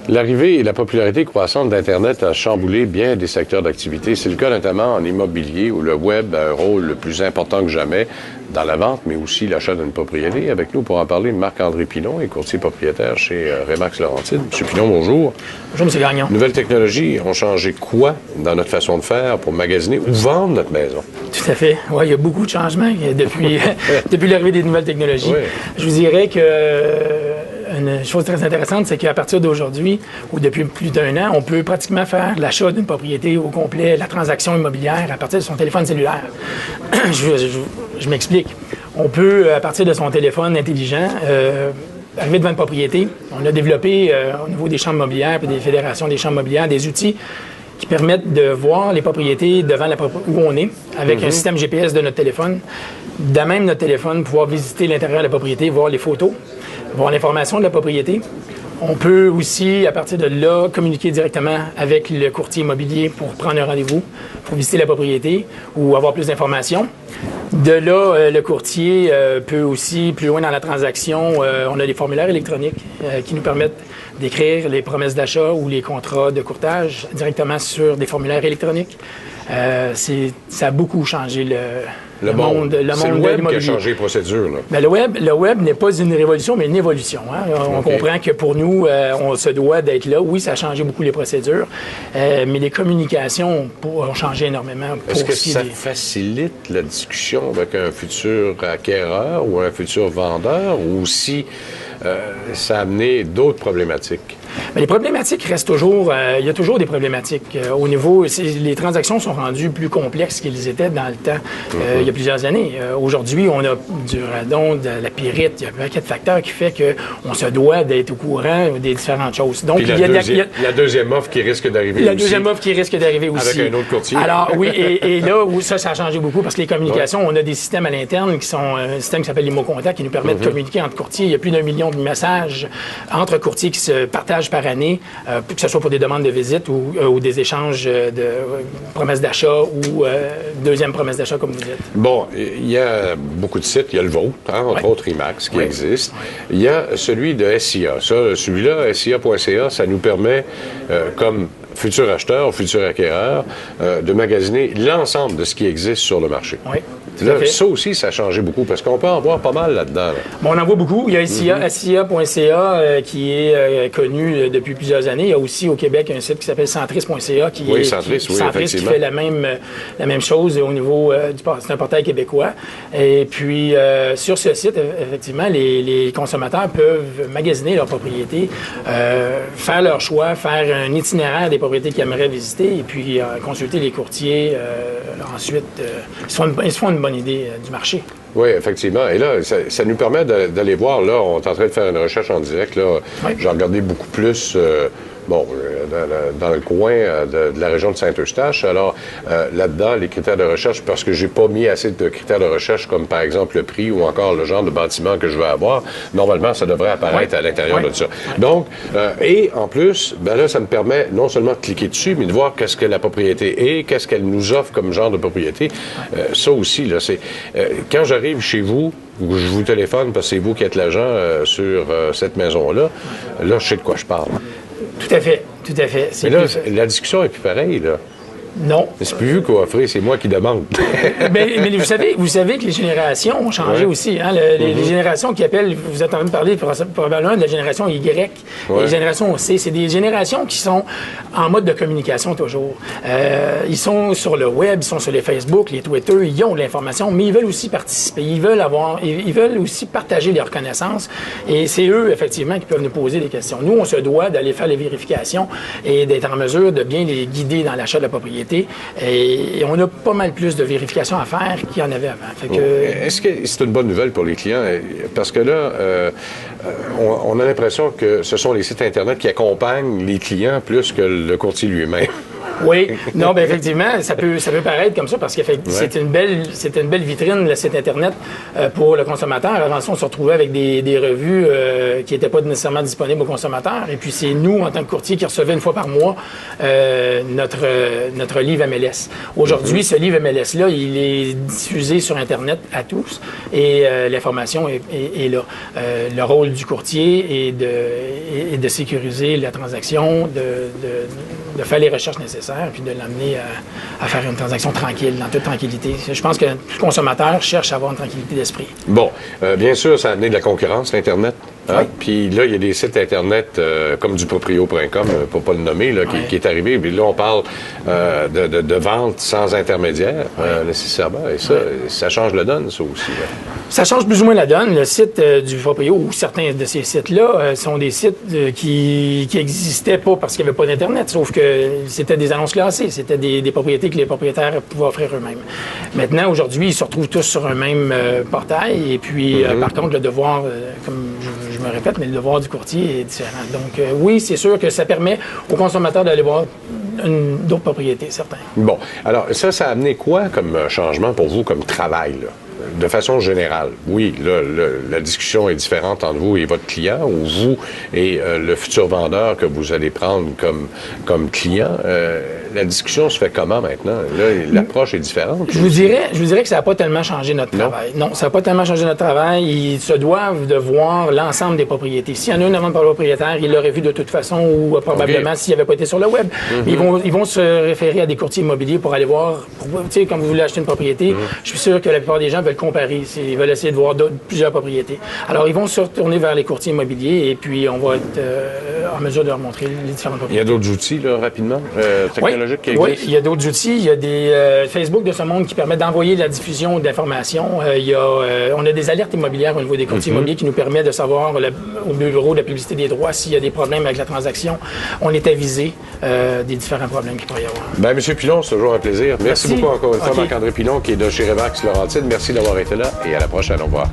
L'arrivée et la popularité croissante d'Internet a chamboulé bien des secteurs d'activité. C'est le cas notamment en immobilier où le web a un rôle le plus important que jamais dans la vente, mais aussi l'achat d'une propriété. Avec nous pour en parler, Marc-André Pilon est courtier propriétaire chez Remax Laurentide. Monsieur Pilon, bonjour. Bonjour, M. Gagnon. Nouvelles technologies ont changé quoi dans notre façon de faire pour magasiner ou vendre notre maison? Tout à fait. Oui, il y a beaucoup de changements depuis l'arrivée des nouvelles technologies. Oui. Je vous dirais que une chose très intéressante, c'est qu'à partir d'aujourd'hui, ou depuis plus d'un an, on peut pratiquement faire l'achat d'une propriété au complet, la transaction immobilière, à partir de son téléphone cellulaire. Je m'explique. On peut, à partir de son téléphone intelligent, arriver devant une propriété. On a développé, au niveau des chambres immobilières et des fédérations des chambres immobilières, des outils qui permettent de voir les propriétés devant où on est, avec un système GPS de notre téléphone. De même, notre téléphone, pouvoir visiter l'intérieur de la propriété, voir les photos, voir l'information de la propriété. On peut aussi, à partir de là, communiquer directement avec le courtier immobilier pour prendre un rendez-vous, pour visiter la propriété ou avoir plus d'informations. De là, le courtier peut aussi, plus loin dans la transaction, on a des formulaires électroniques qui nous permettent d'écrire les promesses d'achat ou les contrats de courtage directement sur des formulaires électroniques. Ça a beaucoup changé le monde C'est le web qui a changé les procédures. Là. Bien, le web n'est pas une révolution, mais une évolution. Hein? On comprend que pour nous, on se doit d'être là. Oui, ça a changé beaucoup les procédures, mais les communications ont changé énormément. Est-ce que ça facilite la discussion avec un futur acquéreur ou un futur vendeur, ou si ça a amené d'autres problématiques? Mais les problématiques restent toujours... il y a toujours des problématiques. Au niveau... les transactions sont rendues plus complexes qu'elles étaient dans le temps, il y a plusieurs années. Aujourd'hui, on a du radon, de la pyrite, il y a un paquet de facteurs qui fait qu'on se doit d'être au courant des différentes choses. Donc, puis la deuxième offre qui risque d'arriver La deuxième offre qui risque d'arriver aussi. Avec un autre courtier. Alors, oui, et là, où ça a changé beaucoup, parce que les communications, on a des systèmes à l'interne qui sont un système qui s'appelle l'ImoContact, qui nous permet de communiquer entre courtiers. Il y a plus d'1 million de messages entre courtiers qui se partagent par année, que ce soit pour des demandes de visite ou des échanges de promesses d'achat ou deuxième promesse d'achat, comme vous dites. Bon, il y a beaucoup de sites. Il y a le vôtre, hein, entre autres Remax, qui existe. Il y a celui de SIA. Celui-là, SIA.ca, ça nous permet, comme futur acheteur ou futur acquéreur, de magasiner l'ensemble de ce qui existe sur le marché. Oui. Là, ça aussi, ça a changé beaucoup, parce qu'on peut en voir pas mal là-dedans. Là. Bon, on en voit beaucoup. Il y a SIA.ca qui est connu depuis plusieurs années. Il y a aussi au Québec un site qui s'appelle Centris.ca qui fait la même chose au niveau c'est un portail québécois. Et puis, sur ce site, effectivement, les consommateurs peuvent magasiner leur propriété, faire leur choix, faire un itinéraire des propriétés qu'ils aimeraient visiter et puis consulter les courtiers. Ensuite, ils se font une bonne idée du marché. Oui, effectivement. Et là, ça nous permet d'aller voir. Là, on est en train de faire une recherche en direct. Là, j'ai regardé beaucoup plus... dans le coin de la région de Saint-Eustache. Alors, là-dedans, les critères de recherche, parce que j'ai pas mis assez de critères de recherche, comme par exemple le prix ou encore le genre de bâtiment que je veux avoir, normalement, ça devrait apparaître à l'intérieur de ça. Donc, et en plus, ben là, ça me permet non seulement de cliquer dessus, mais de voir qu'est-ce que la propriété est, qu'est-ce qu'elle nous offre comme genre de propriété. Ça aussi, là, c'est... quand j'arrive chez vous, ou je vous téléphone parce que c'est vous qui êtes l'agent sur cette maison-là, là, je sais de quoi je parle. Tout à fait, tout à fait. Mais là, la discussion est plus pareille, là. Non. Mais c'est plus vu qu'au offrir, c'est moi qui demande. mais vous savez que les générations ont changé aussi. Hein? Les générations qui appellent, vous êtes en train de parler probablement de la génération Y, les générations C. C'est des générations qui sont en mode de communication toujours. Ils sont sur le web, ils sont sur les Facebook, les Twitter, ils ont de l'information, mais ils veulent aussi participer. Ils veulent aussi partager leurs connaissances. Et c'est eux, effectivement, qui peuvent nous poser des questions. Nous, on se doit d'aller faire les vérifications et d'être en mesure de bien les guider dans l'achat de la propriété. Et on a pas mal plus de vérifications à faire qu'il y en avait avant. Est-ce que c'est une bonne nouvelle pour les clients? Parce que là, on a l'impression que ce sont les sites Internet qui accompagnent les clients plus que le courtier lui-même. Oui, non, bien effectivement, ça peut paraître comme ça parce que c'est une belle vitrine, le site Internet, pour le consommateur. Avant ça, on se retrouvait avec des revues qui n'étaient pas nécessairement disponibles aux consommateurs. Et puis, c'est nous, en tant que courtier, qui recevait une fois par mois notre livre MLS. Aujourd'hui, ce livre MLS-là, il est diffusé sur Internet à tous et l'information est là. Le rôle du courtier est de sécuriser la transaction, de faire les recherches nécessaires, puis de l'amener à faire une transaction tranquille, dans toute tranquillité. Je pense que tout consommateur cherche à avoir une tranquillité d'esprit. Bon, bien sûr, ça a amené de la concurrence, l'Internet. Hein? Oui. Puis là, il y a des sites Internet comme du proprio.com, pour pas le nommer, là, qui est arrivé. Puis là, on parle de vente sans intermédiaire, nécessairement. Et ça change la donne, ça aussi. Là. Ça change plus ou moins la donne. Le site du proprio, ou certains de ces sites-là, sont des sites qui n'existaient pas parce qu'il n'y avait pas d'Internet, sauf que c'était des annonces classées. C'était des propriétés que les propriétaires pouvaient offrir eux-mêmes. Maintenant, aujourd'hui, ils se retrouvent tous sur un même portail. Et puis, par contre, le devoir, comme je me répète, mais le devoir du courtier est différent. Donc, oui, c'est sûr que ça permet aux consommateurs d'aller voir d'autres propriétés, certains. Bon, alors ça a amené quoi comme changement pour vous, comme travail, là? De façon générale, oui, là, la discussion est différente entre vous et votre client, ou vous et le futur vendeur que vous allez prendre comme client. La discussion se fait comment maintenant? Là, l'approche est différente. Je vous dirais que ça n'a pas tellement changé notre travail. Non, ça n'a pas tellement changé notre travail. Ils se doivent de voir l'ensemble des propriétés. S'il y en a une avant par le propriétaire, ils l'auraient vu de toute façon, ou probablement s'il n'avait pas été sur le web. Ils vont se référer à des courtiers immobiliers pour aller voir. Tu sais, quand vous voulez acheter une propriété, je suis sûr que la plupart des gens veulent comparer. Ils veulent essayer de voir plusieurs propriétés. Alors, ils vont se retourner vers les courtiers immobiliers et puis on va être en mesure de leur montrer les différentes propriétés. Il y a d'autres outils, là, rapidement, technologiques qui existent? Oui, il y a d'autres outils. Il y a des Facebook de ce monde qui permettent d'envoyer la diffusion d'informations. On a des alertes immobilières au niveau des courtiers immobiliers qui nous permettent de savoir au bureau de la publicité des droits s'il y a des problèmes avec la transaction. On est avisé des différents problèmes qu'il pourrait y avoir. Bien, M. Pilon, c'est toujours un plaisir. Merci beaucoup encore une fois, Marc-André Pilon, qui est de chez Remax Laurentide. Merci d'avoir été là et à la prochaine. Au revoir.